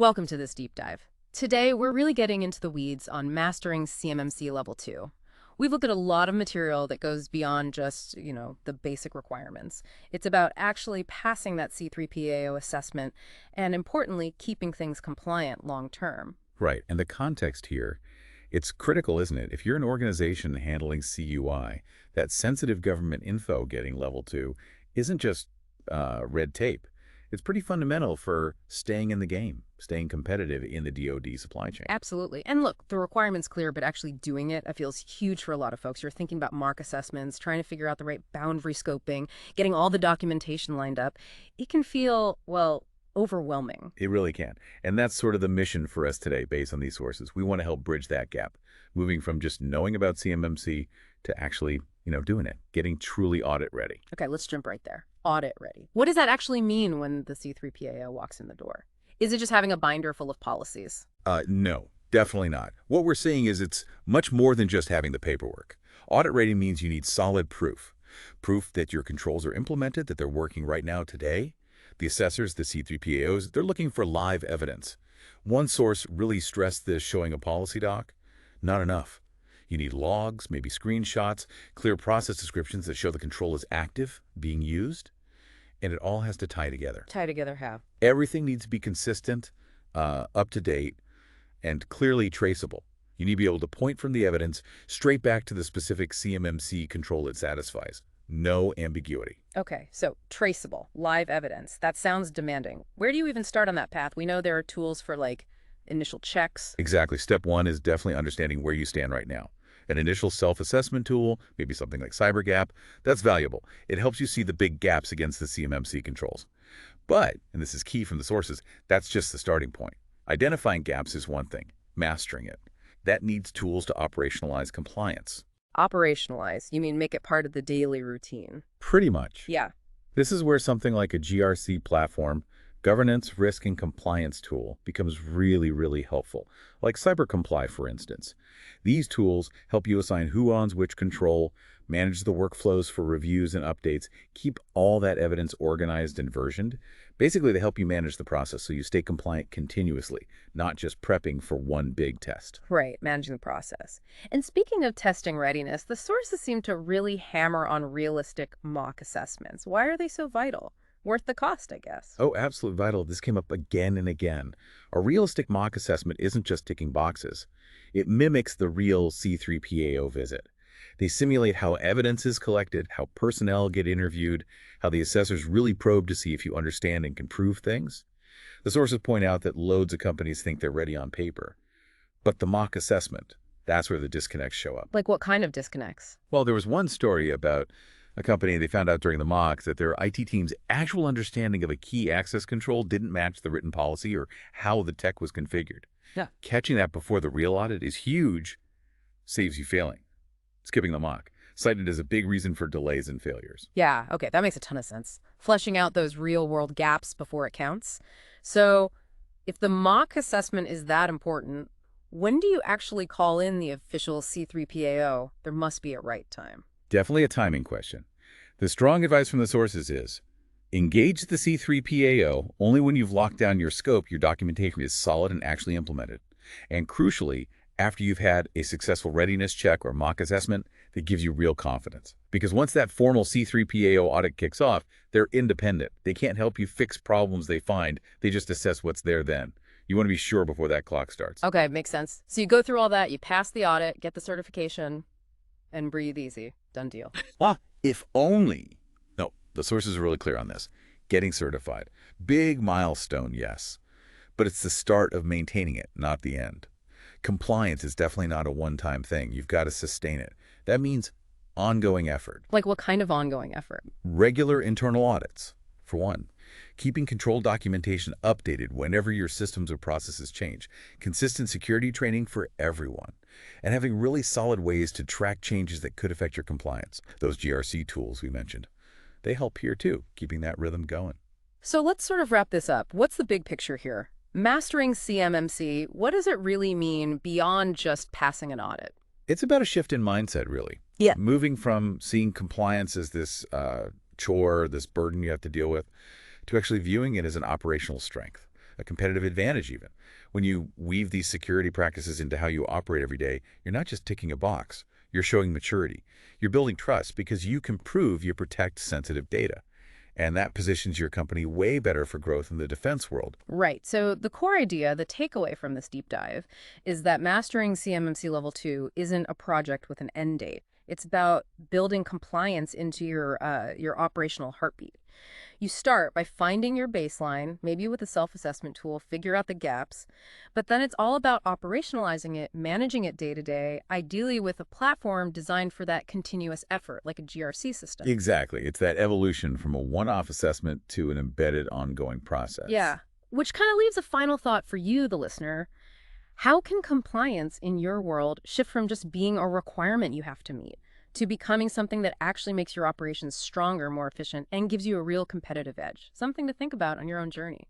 Welcome to this deep dive. Today, we're really getting into the weeds on mastering CMMC Level 2. We've looked at a lot of material that goes beyond just, the basic requirements. It's about actually passing that C3PAO assessment and, importantly, keeping things compliant long term. Right. And the context here, it's critical, isn't it? If you're an organization handling CUI, that sensitive government info getting level 2 isn't just red tape. It's pretty fundamental for staying in the game, staying competitive in the DoD supply chain. Absolutely. And look, the requirement's clear, but actually doing it, I feel, is huge for a lot of folks. You're thinking about mark assessments, trying to figure out the right boundary scoping, getting all the documentation lined up. It can feel, well, overwhelming. It really can. And that's sort of the mission for us today based on these sources. We want to help bridge that gap, moving from just knowing about CMMC to actually, doing it, getting truly audit ready. Okay, let's jump right there. Audit ready. What does that actually mean when the C3PAO walks in the door? Is it just having a binder full of policies? No, definitely not. What we're saying is it's much more than just having the paperwork. Audit ready means you need solid proof. Proof that your controls are implemented, that they're working right now today. The assessors, the C3PAOs, they're looking for live evidence. One source really stressed this showing a policy doc. Not enough. You need logs, maybe screenshots, clear process descriptions that show the control is active, being used, and it all has to tie together. Tie together how? Everything needs to be consistent, up to date, and clearly traceable. You need to be able to point from the evidence straight back to the specific CMMC control it satisfies. No ambiguity. Okay, so traceable, live evidence. That sounds demanding. Where do you even start on that path? We know there are tools for, initial checks. Exactly. Step one is definitely understanding where you stand right now. An initial self-assessment tool, maybe something like CyberGap, that's valuable. It helps you see the big gaps against the CMMC controls. But, and this is key from the sources, that's just the starting point. Identifying gaps is one thing. Mastering it, that needs tools to operationalize compliance. Operationalize? You mean make it part of the daily routine? Pretty much. Yeah. This is where something like a GRC platform, governance, risk, and compliance tool becomes really, really helpful, like CyberComply, for instance. These tools help you assign who owns which control, manage the workflows for reviews and updates, keep all that evidence organized and versioned. Basically, they help you manage the process so you stay compliant continuously, not just prepping for one big test. Right, managing the process. And speaking of testing readiness, the sources seem to really hammer on realistic mock assessments. Why are they so vital? Worth the cost, I guess. Oh, absolutely vital. This came up again and again. A realistic mock assessment isn't just ticking boxes. It mimics the real C3PAO visit. They simulate how evidence is collected, how personnel get interviewed, how the assessors really probe to see if you understand and can prove things. The sources point out that loads of companies think they're ready on paper. But the mock assessment, that's where the disconnects show up. Like what kind of disconnects? Well, there was one story about a company, they found out during the mock that their IT team's actual understanding of a key access control didn't match the written policy or how the tech was configured. Yeah. Catching that before the real audit is huge, saves you failing. Skipping the mock, cited as a big reason for delays and failures. Yeah, okay, that makes a ton of sense. Fleshing out those real-world gaps before it counts. So if the mock assessment is that important, when do you actually call in the official C3PAO? There must be a right time. Definitely a timing question. The strong advice from the sources is, engage the C3PAO only when you've locked down your scope, your documentation is solid and actually implemented. And crucially, after you've had a successful readiness check or mock assessment that gives you real confidence. Because once that formal C3PAO audit kicks off, they're independent. They can't help you fix problems they find. They just assess what's there then. You want to be sure before that clock starts. Okay, makes sense. So you go through all that, you pass the audit, get the certification, and breathe easy. Done deal. If only. No, the sources are really clear on this. Getting certified. Big milestone, yes. But it's the start of maintaining it, not the end. Compliance is definitely not a one-time thing. You've got to sustain it. That means ongoing effort. Like what kind of ongoing effort? Regular internal audits, for one. Keeping control documentation updated whenever your systems or processes change. Consistent security training for everyone. And having really solid ways to track changes that could affect your compliance. Those GRC tools we mentioned. They help here too, keeping that rhythm going. So let's sort of wrap this up. What's the big picture here? Mastering CMMC, what does it really mean beyond just passing an audit? It's about a shift in mindset, really. Yeah. Moving from seeing compliance as this chore, this burden you have to deal with, to actually viewing it as an operational strength, a competitive advantage even. When you weave these security practices into how you operate every day, you're not just ticking a box. You're showing maturity. You're building trust because you can prove you protect sensitive data. And that positions your company way better for growth in the defense world. Right. So the core idea, the takeaway from this deep dive, is that mastering CMMC Level 2 isn't a project with an end date. It's about building compliance into your operational heartbeat. You start by finding your baseline, maybe with a self-assessment tool, figure out the gaps, but then it's all about operationalizing it, managing it day to day, ideally with a platform designed for that continuous effort, like a GRC system. Exactly. It's that evolution from a one-off assessment to an embedded ongoing process. Yeah, which kind of leaves a final thought for you, the listener. How can compliance in your world shift from just being a requirement you have to meet to becoming something that actually makes your operations stronger, more efficient, and gives you a real competitive edge? Something to think about on your own journey.